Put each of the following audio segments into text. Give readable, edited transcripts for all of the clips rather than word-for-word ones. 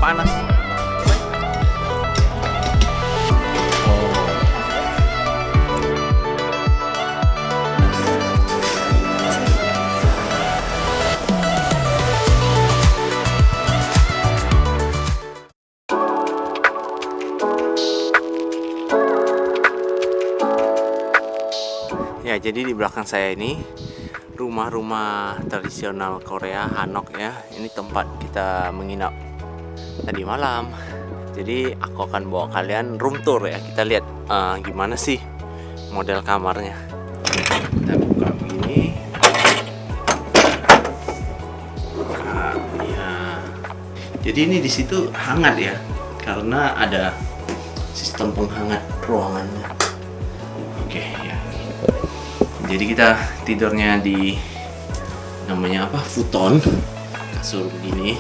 panas. Ya, jadi di belakang saya ini rumah-rumah tradisional Korea, Hanok ya. Ini tempat kita menginap tadi malam. Jadi aku akan bawa kalian room tour ya. Kita lihat gimana sih model kamarnya. Kita buka begini. Nah, ya. Jadi ini di situ hangat ya, karena ada sistem penghangat ruangannya. Oke ya. Jadi kita tidurnya di namanya apa? Futon, kasur begini.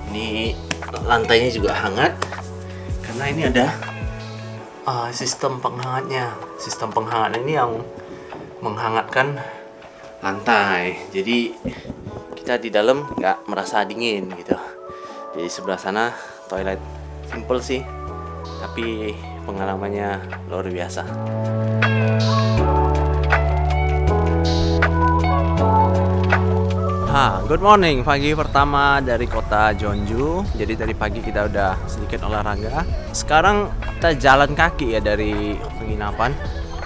Ini lantainya juga hangat karena ini ada sistem penghangatnya. Sistem penghangat ini yang menghangatkan lantai. Jadi kita di dalam nggak merasa dingin gitu. Jadi sebelah sana toilet simple sih, tapi pengalamannya luar biasa. Good morning, pagi pertama dari kota Jeonju. Jadi tadi pagi kita udah sedikit olahraga. Sekarang kita jalan kaki ya dari penginapan.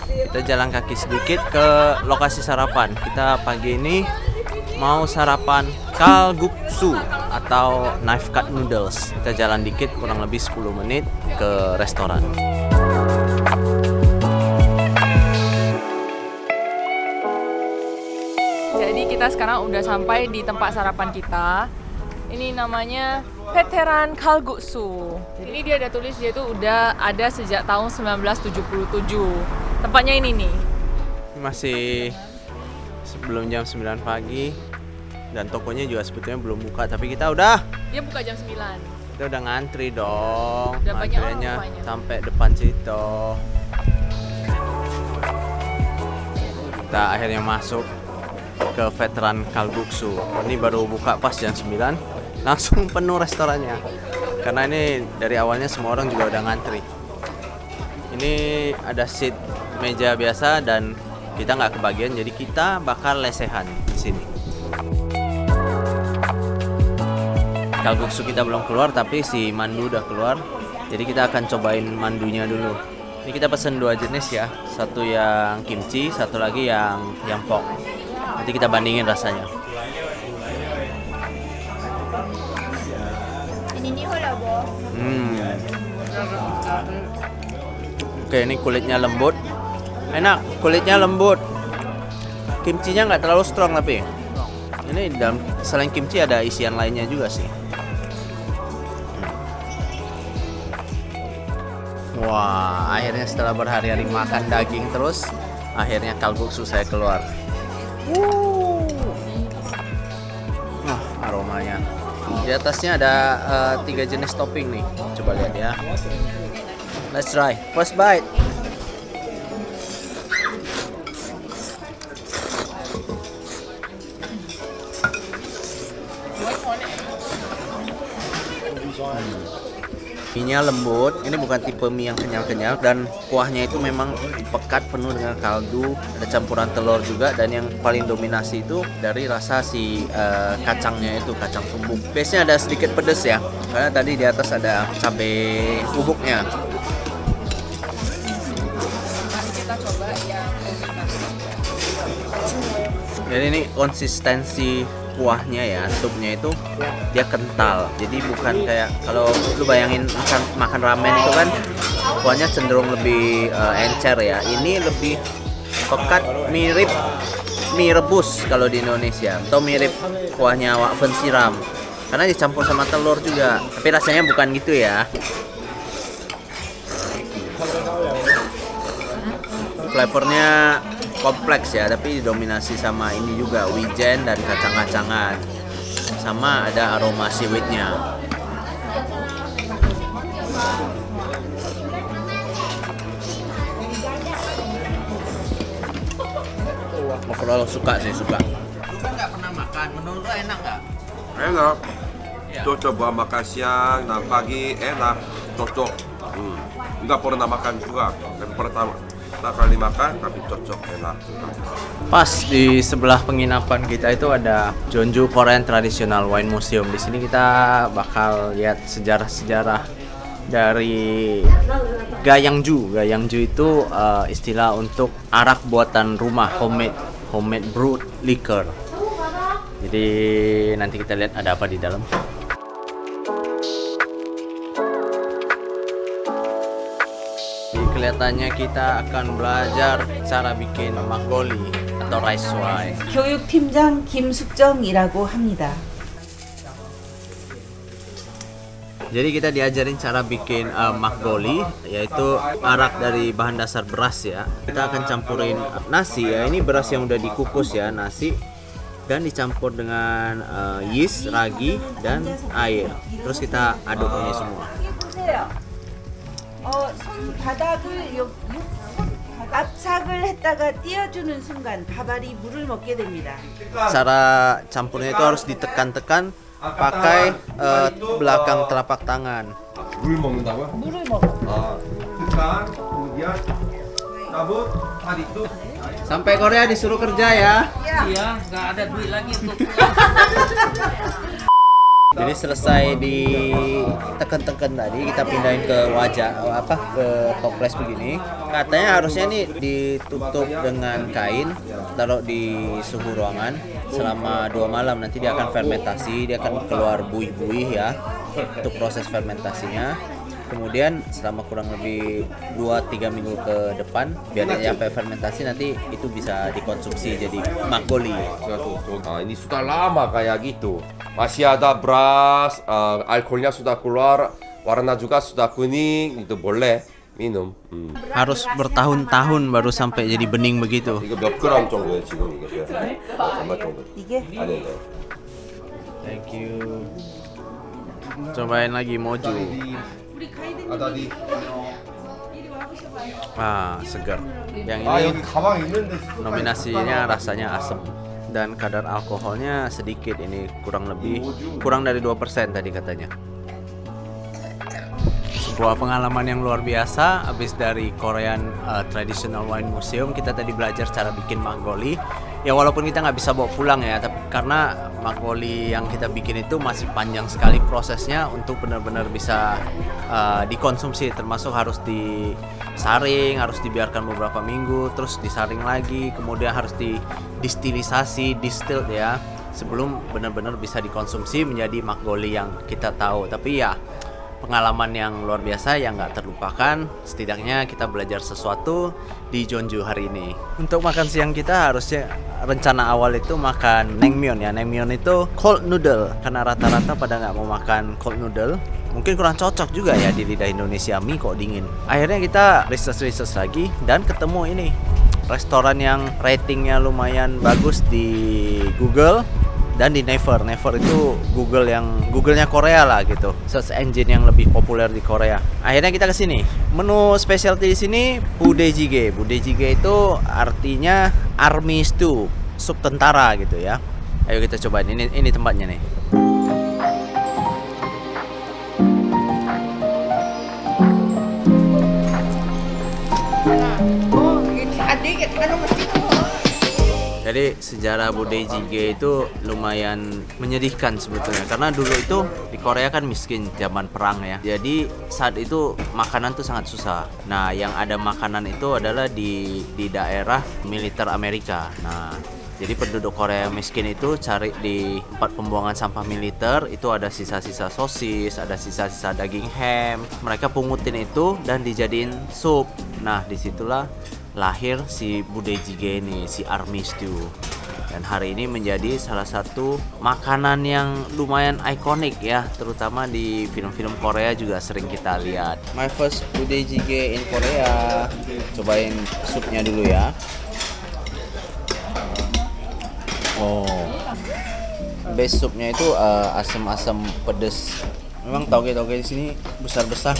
Kita jalan kaki sedikit ke lokasi sarapan. Kita pagi ini mau sarapan kalguksu atau knife cut noodles. Kita jalan dikit kurang lebih 10 menit ke restoran. Jadi kita sekarang udah sampai di tempat sarapan kita. Ini namanya Veteran Kalguksu. Ini dia ada tulis, dia tuh udah ada sejak tahun 1977. Tempatnya ini nih. Masih sebelum jam 9 pagi dan tokonya juga sebetulnya belum buka, tapi kita udah. Dia buka jam 9. Kita udah ngantri dong. Udah banyak orang Antriannya rupanya. sampai depan situ. Kita akhirnya masuk ke Veteran Kalguksu. Ini baru buka pas jam 9, langsung penuh restorannya. Karena ini dari awalnya semua orang juga udah ngantri. Ini ada seat meja biasa dan kita nggak kebagian, jadi kita bakal lesehan di sini. Kalguksu kita belum keluar, tapi si mandu udah keluar. Jadi kita akan cobain mandunya dulu. Ini kita pesen 2 jenis ya. Satu yang kimchi, satu lagi yang pok. Nanti kita bandingin rasanya. Oke, ini kulitnya lembut. Enak, kulitnya lembut. Kimchinya nggak terlalu strong tapi. Ini dalam selain kimchi ada isian lainnya juga sih. Wah, akhirnya setelah berhari-hari makan daging terus, akhirnya kalguksu saya keluar. Aromanya. Di atasnya ada 3 jenis topping nih. Coba lihat ya. Let's try. First bite. Mie-nya lembut, ini bukan tipe mie yang kenyal-kenyal, dan kuahnya itu memang pekat penuh dengan kaldu, ada campuran telur juga, dan yang paling dominasi itu dari rasa si kacangnya itu, kacang tumbuk. Base-nya ada sedikit pedas ya, karena tadi di atas ada cabai bubuknya. Kita coba yang Jadi ini konsistensi kuahnya ya, supnya itu dia kental, jadi bukan kayak kalau lu bayangin makan ramen itu kan kuahnya cenderung lebih encer ya. Ini lebih pekat, mirip mie rebus kalau di Indonesia, atau mirip kuahnya wakfen siram karena dicampur sama telur juga, tapi rasanya bukan gitu ya. Flavornya kompleks ya, tapi didominasi sama ini juga wijen dan kacang-kacangan, sama ada aroma seaweednya. Overall suka sih, suka. Lu kan nggak pernah makan, menurut lu enak nggak? Enak. cocok buat makan siang dan pagi, enak, cocok. Nggak pernah makan juga, yang pertama kali makan tapi cocok, enak. Pas di sebelah penginapan kita itu ada Jeonju Korean Traditional Wine Museum. Di sini kita bakal lihat sejarah-sejarah dari Gayangju. Gayangju itu istilah untuk arak buatan rumah, homemade brewed liquor. Jadi nanti kita lihat ada apa di dalam. Jadi kelihatannya kita akan belajar cara bikin makgeolli atau rice wine. 교육팀장 김숙정이라고 합니다. Jadi kita diajarin cara bikin makgeolli, yaitu arak dari bahan dasar beras ya. Kita akan campurin nasi ya. Ini beras yang udah dikukus ya, nasi, dan dicampur dengan yeast, ragi, dan air. Terus kita aduk ini semua. 손바닥을 압착을 했다가 띄워주는 순간 밥알이 물을 먹게 됩니다. Cara campurnya itu harus ditekan-tekan pakai belakang telapak tangan. 물 먹는다고요? 물을 먹어. 그러니까 kemudian cabut tadi itu. Sampai Korea disuruh kerja ya. Iya, nggak ada duit lagi untuk Jadi selesai ditekan-tekan tadi, kita pindahin ke wajah ke toples begini. Katanya harusnya nih ditutup dengan kain, taruh di suhu ruangan selama 2 malam. Nanti dia akan fermentasi, dia akan keluar buih-buih ya untuk proses fermentasinya. Kemudian selama kurang lebih 2-3 minggu ke depan, biar dia sampai fermentasi, nanti itu bisa dikonsumsi jadi makgeolli. Ini sudah lama kayak gitu. Masih ada beras, alkoholnya sudah keluar, warna juga sudah kuning, itu boleh minum. Harus bertahun-tahun baru sampai jadi bening begitu. 이거 몇 그램 정도예요 지금 이게? 얼마 정도? 이게 네. Thank you. Cobain lagi moju. tadi. Segar. Yang 아 ini 여기 가방 있는데. nominasinya rasanya asam dan kadar alkoholnya sedikit, ini kurang dari 2% tadi katanya. Sebuah pengalaman yang luar biasa. Habis dari Korean Traditional Wine Museum, kita tadi belajar cara bikin makgeolli. Ya walaupun kita nggak bisa bawa pulang ya, tapi karena makgeolli yang kita bikin itu masih panjang sekali prosesnya untuk benar-benar bisa dikonsumsi, termasuk harus disaring, harus dibiarkan beberapa minggu, terus disaring lagi, kemudian harus didistilisasi, distilled ya, sebelum benar-benar bisa dikonsumsi menjadi makgeolli yang kita tahu. Tapi ya pengalaman yang luar biasa yang nggak terlupakan. Setidaknya kita belajar sesuatu di Jeonju hari ini. Untuk makan siang kita harusnya rencana awal itu makan naengmyeon ya. Naengmyeon itu cold noodle, karena rata-rata pada nggak mau makan cold noodle. Mungkin kurang cocok juga ya di lidah Indonesia, mie kok dingin. Akhirnya kita research lagi dan ketemu ini restoran yang ratingnya lumayan bagus di Google dan di Naver. Naver itu Google-nya Korea lah gitu, search engine yang lebih populer di Korea. Akhirnya kita ke sini. Menu specialty di sini budejjigae. Budejjigae itu artinya army stew, sup tentara gitu ya. Ayo kita cobain. Ini tempatnya nih. Jadi sejarah budejjigae itu lumayan menyedihkan sebetulnya, karena dulu itu di Korea kan miskin zaman perang ya. Jadi saat itu makanan tuh sangat susah. Nah, yang ada makanan itu adalah di daerah militer Amerika. Nah, jadi penduduk Korea miskin itu cari di tempat pembuangan sampah militer, itu ada sisa-sisa sosis, ada sisa-sisa daging ham. Mereka pungutin itu dan dijadiin sup. Nah, disitulah lahir si budejjigae ini, si army stew. Dan hari ini menjadi salah satu makanan yang lumayan ikonik ya, terutama di film-film Korea juga sering kita lihat. My first budejjigae in Korea. Cobain supnya dulu ya. Oh, base supnya itu asam-asam pedes. Memang toge-toge di sini besar-besar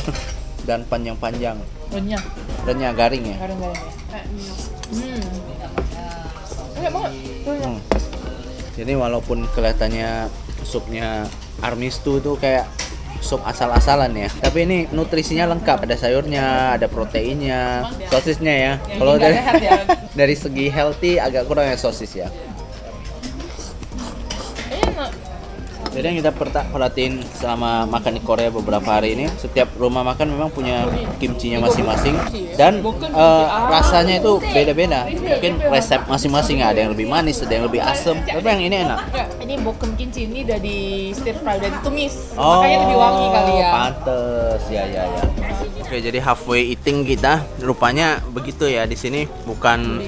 dan panjang-panjang. Renyah garing ya. Enak banget. Jadi walaupun kelihatannya supnya army stew tuh kayak sup asal-asalan ya. Tapi ini nutrisinya lengkap, ada sayurnya, ada proteinnya, sosisnya ya. Kalau dari dari segi healthy agak kurang ya sosis ya. Jadi yang kita perhatiin selama makan di Korea beberapa hari ini, setiap rumah makan memang punya kimchinya masing-masing dan rasanya itu beda-beda. Mungkin resep masing-masing, ada yang lebih manis, ada yang lebih asam. Tapi yang ini enak. Ini bokem kimchi ini udah di stir fry, udah ditumis, makanya lebih wangi kali ya. Pantes, ya. Oke, jadi halfway eating kita rupanya begitu ya di sini. Bukan,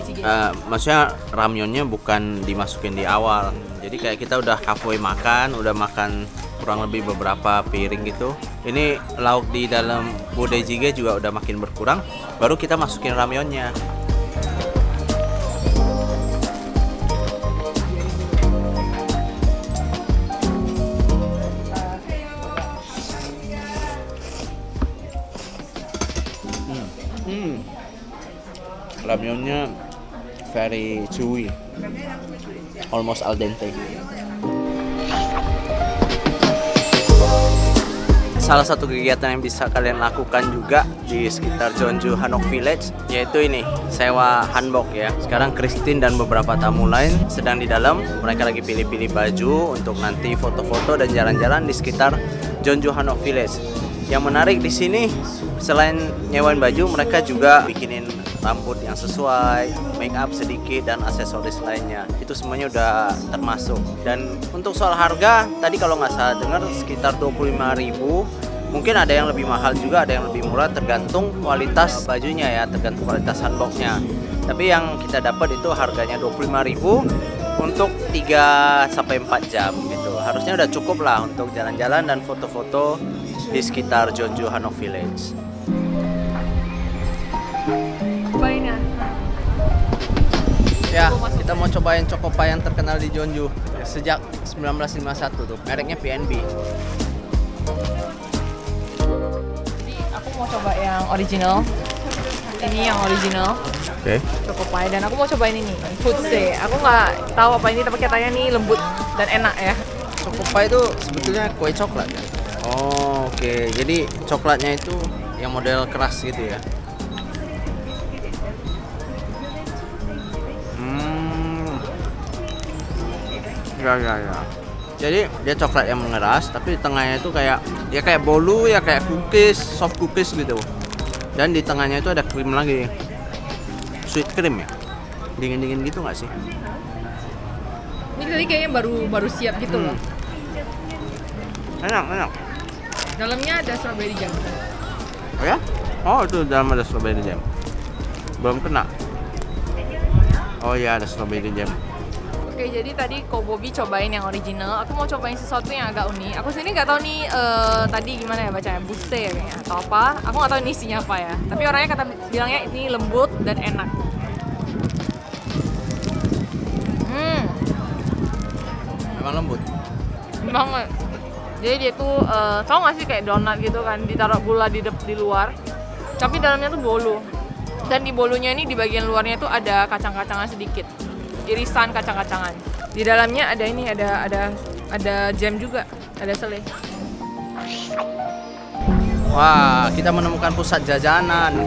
maksudnya ramyonnya bukan dimasukin di awal. Jadi kayak kita udah halfway makan, udah makan kurang lebih beberapa piring gitu. Ini lauk di dalam budae-jjigae juga udah makin berkurang. Baru kita masukin ramyonnya. Ramyonnya very chewy, almost al dente. Salah satu kegiatan yang bisa kalian lakukan juga di sekitar Jeonju Hanok Village yaitu ini, sewa hanbok ya. Sekarang Christine dan beberapa tamu lain sedang di dalam. Mereka lagi pilih-pilih baju untuk nanti foto-foto dan jalan-jalan di sekitar Jeonju Hanok Village. Yang menarik di sini selain nyewain baju, mereka juga bikinin rambut yang sesuai, make up sedikit dan aksesoris lainnya. Itu semuanya udah termasuk. Dan untuk soal harga, tadi kalau nggak salah dengar sekitar 25.000. Mungkin ada yang lebih mahal juga, ada yang lebih murah, tergantung kualitas bajunya ya, tergantung kualitas hanboknya. Tapi yang kita dapat itu harganya 25.000 untuk 3 sampai 4 jam gitu. Harusnya udah cukup lah untuk jalan-jalan dan foto-foto di sekitar Jeonju Hanok Village. Cobain ya. Ya, kita mau cobain Chocopie yang terkenal di Jeonju sejak 1951 tuh. Mereknya PNB. Jadi aku mau coba yang original. Ini yang original. Oke. Chocopie, dan aku mau cobain ini Futse. Aku nggak tahu apa ini, tapi katanya nih lembut dan enak ya. Chocopie itu sebetulnya kue coklat ya? Oh, oke. Jadi coklatnya itu yang model keras gitu ya? Ya. Jadi dia coklat yang mengeras, tapi di tengahnya itu kayak bolu ya, kayak cookies, soft cookies gitu. Dan di tengahnya itu ada krim lagi, sweet cream ya, dingin gitu nggak sih? Ini tadi kayaknya baru siap gitu loh. Enak. Dalamnya ada strawberry jam. Oh ya? Oh, itu dalam ada strawberry jam. Belum kena. Oh ya, ada strawberry jam. Oke, jadi tadi Ko Bobby cobain yang original. Aku mau cobain sesuatu yang agak unik. Aku sendiri nggak tahu nih tadi gimana ya bacanya, buste ya kayaknya atau apa. Aku nggak tahu ini isinya apa ya. Tapi orangnya bilangnya ini lembut dan enak. Emang lembut? Banget. Jadi dia tuh tau nggak sih kayak donat gitu kan, ditaruh gula di luar. Tapi dalamnya tuh bolu. Dan di bolunya ini di bagian luarnya tuh ada kacang-kacangan sedikit. Irisan kacang-kacangan. Di dalamnya ada ini, ada jam juga, ada selai. Wah, kita menemukan pusat jajanan.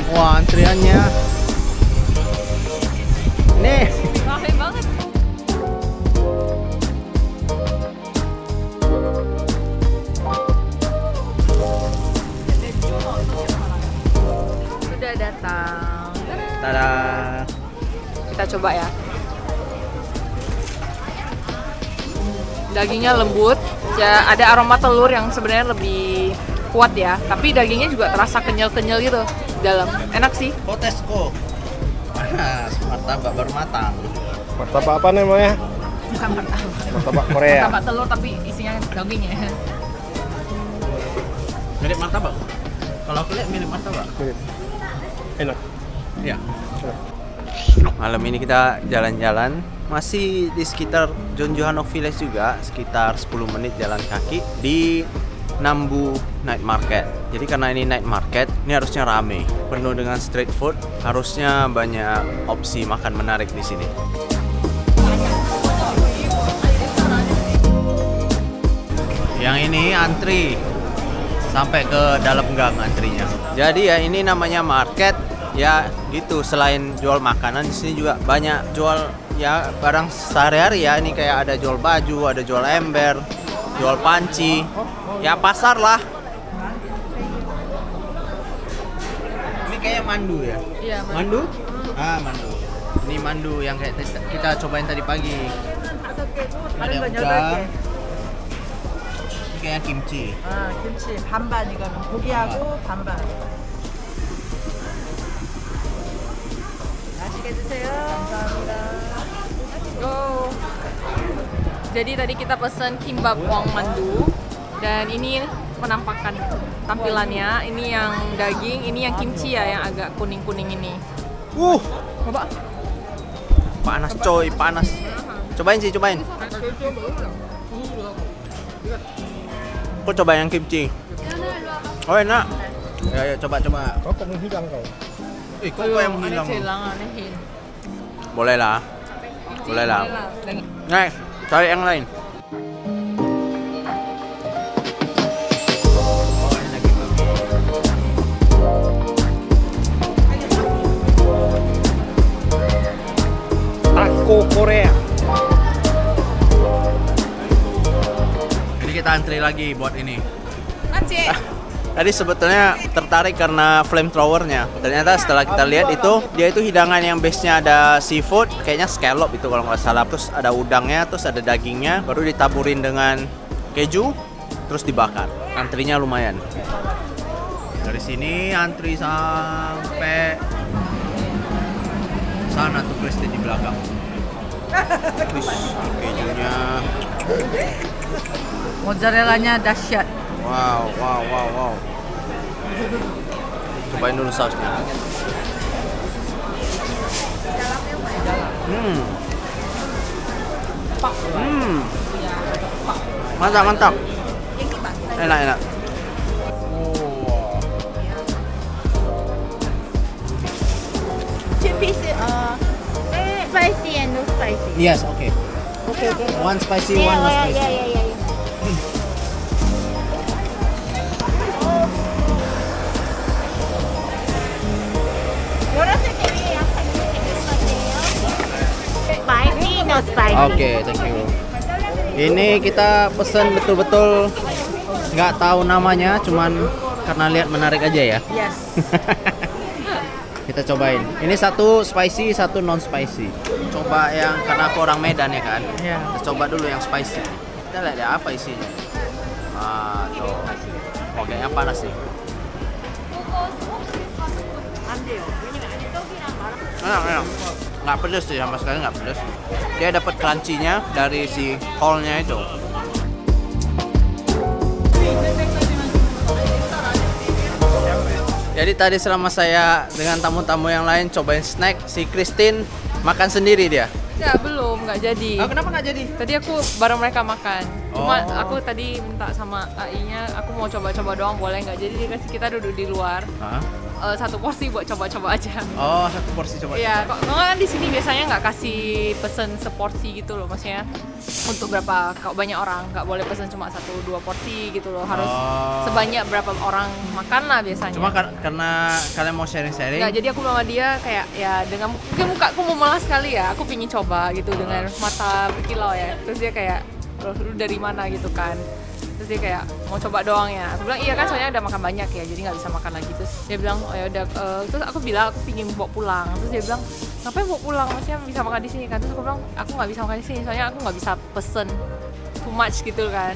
Wah, antriannya. Nih. Ramai banget. Sudah datang. Tada. Kita coba ya. Dagingnya lembut, ya ada aroma telur yang sebenarnya lebih kuat ya. Tapi dagingnya juga terasa kenyal-kenyal gitu di dalam. Enak sih. Potesko. Panas, martabak baru matang. Martabak apa namanya? Bukan martabak. Martabak Korea. Martabak telur tapi isinya dagingnya. Mirip martabak. Kalau aku lihat mirip martabak. Enak. Iya. Malam ini kita jalan-jalan masih di sekitar Jeonju Hanok Village juga, sekitar 10 menit jalan kaki di Nambu Night Market. Jadi karena ini night market, ini harusnya rame, penuh dengan street food, harusnya banyak opsi makan menarik di sini. Yang ini antri sampai ke dalam gang antrinya. Jadi ya ini namanya market ya gitu. Selain jual makanan di sini juga banyak jual ya barang sehari-hari ya. Ini kayak ada jual baju, ada jual ember, jual panci. Ya pasar lah. Ini kayak mandu ya. Iya, Mandu? Ah, mandu. Ini mandu yang kayak kita cobain tadi pagi. Ada udang. Ini kayak kimchi. 아, 김치 반반 이거는 고기하고 반반. 맛있게 드세요. 감사합니다. Go. Jadi tadi kita pesen kimbap wong mandu dan ini penampakan tampilannya. Ini yang daging, ini yang kimchi ya yang agak kuning-kuning ini. Coba. Panas coy, panas. Cobain sih, cobain. Aku coba yang kimchi. Oh enak. Ya, coba. Kau kok menghilang kau? Kok yang menghilang? Anehin. Boleh lah. Nah, cari yang lain. Taco Korea. Jadi kita antri lagi buat ini. Tadi sebetulnya tertarik karena flamethrowernya. Ternyata setelah kita lihat itu, dia itu hidangan yang base-nya ada seafood, kayaknya scallop itu kalau nggak salah. Terus ada udangnya, terus ada dagingnya, baru ditaburin dengan keju, terus dibakar. Antrinya lumayan. Dari sini antri sampai sana tuh Kristen di belakang. Terus kejunya, 모짜렐라냐 다시앗. wow. Cobain dulu sausnya. Mantap. Enak. Two pieces, spicy and no spicy. Yes, okay. Okay. One spicy, one no spicy. Yeah. Spicy, no spicy. Oke, thank you. Ini kita pesen betul-betul nggak tahu namanya, cuman karena lihat menarik aja ya. Yes. Kita cobain. Ini satu spicy, satu non spicy. Coba yang karena aku orang Medan ya kan. Iya. Kita coba dulu yang spicy. Kita lihat ya apa isinya. Tuh. Oke, yang panas sih. Enak. Nggak pedes sih, sama sekali nggak pedes. Dia dapat crunchy-nya dari si whole-nya itu. Jadi tadi selama saya dengan tamu-tamu yang lain cobain snack, si Christine makan sendiri dia. Ya belum, nggak jadi. Kenapa nggak jadi? Tadi aku bareng mereka makan. Cuma Oh. aku tadi minta sama AI-nya, aku mau coba-coba doang, boleh nggak? Jadi dia kasih kita duduk di luar. Hah? Satu porsi buat coba-coba aja. Oh, satu porsi coba. Iya, kok kan di sini biasanya nggak kasih pesen seporsi gitu loh, maksudnya untuk berapa banyak orang, nggak boleh pesen cuma 1-2 porsi gitu loh, harus Oh. sebanyak berapa orang makan lah biasanya. Cuma karena kalian mau sharing-sharing. Nggak, jadi aku sama dia kayak ya dengan mungkin mukaku mau malas sekali ya, aku pingin coba gitu dengan mata berkilau ya. Terus dia kayak, "Loh, lu dari mana?" gitu kan. Terus dia kayak mau coba doang ya. Aku bilang iya kan soalnya udah makan banyak ya, jadi nggak bisa makan lagi. Terus dia bilang oh ya udah. Terus aku bilang aku pingin bawa pulang. Terus dia bilang ngapain bawa pulang? Maksudnya bisa makan di sini kan? Terus aku bilang aku nggak bisa makan di sini soalnya aku nggak bisa pesen too much gitu kan.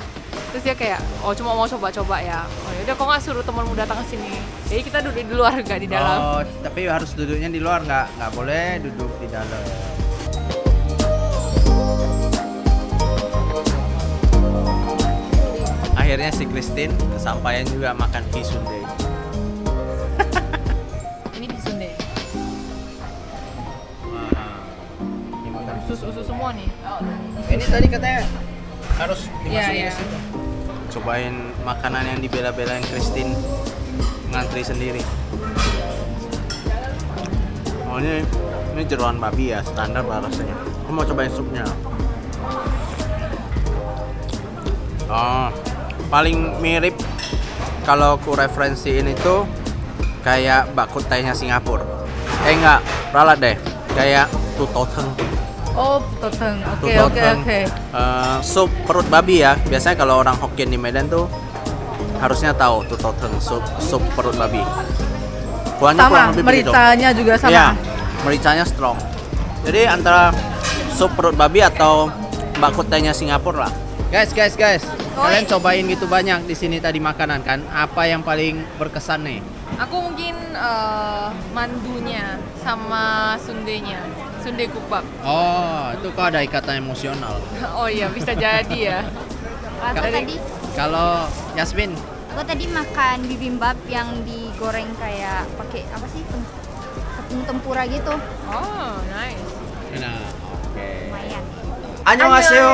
Terus dia kayak oh cuma mau coba-coba ya. Oh ya udah kok nggak suruh temanmu datang ke sini. Jadi kita duduk di luar nggak di dalam. Oh, tapi harus duduknya di luar, nggak boleh duduk di dalam. Akhirnya si Christine kesampaian juga makan Hisundae. Ini di Sunday. Wah, ini makan Usus semua nih. Ini tadi katanya harus Iya, dimasukin iya. ke situ. Cobain makanan yang dibela-belain Christine ngantri sendiri. Oh ini jeroan babi ya, standar lah rasanya. Aku mau cobain supnya. Oh, paling mirip kalau ku referensiin itu kayak bak kut tehnya Singapura. Enggak, ralat deh. Kayak tutoteng. Oh, toteng. Oke, oke, Tutoteng. oke. Sup perut babi ya. Biasanya kalau orang Hokkien di Medan tuh harusnya tahu tutoteng, sup perut babi. Kuahnya Sama, kurang lebih begitu. mericanya juga sama. Iya, mericanya strong. Jadi antara sup perut babi atau bak kut tehnya Singapura lah. Guys. Kalian cobain gitu banyak di sini tadi makanan kan? Apa yang paling berkesan nih? Aku mungkin mandunya sama sundenya, sunde kupap. Oh, itu kok ada ikatan emosional. Oh iya, bisa jadi ya. Aku tadi Kalau Yasmin, aku tadi makan bibimbap yang digoreng kayak pakai apa sih? Tepung tempura gitu. Oh, nice. nah, oke. Lumayan. Annyeonghaseyo.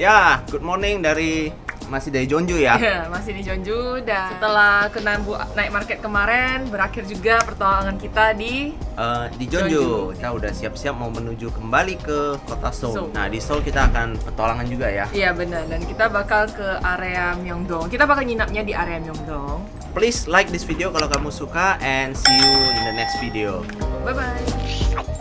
Ya, good morning dari masih dari Jeonju ya. Iya, masih di Jeonju dan setelah ke Nambu Night Market kemarin berakhir juga pertualangan kita di Di Jeonju. Jeonju, kita udah siap-siap mau menuju kembali ke kota Seoul. Seoul. Nah, di Seoul kita akan petualangan juga ya. Iya benar, dan kita bakal ke area Myeongdong. Kita bakal nginapnya di area Myeongdong. Please like this video kalau kamu suka and see you in the next video. Bye bye.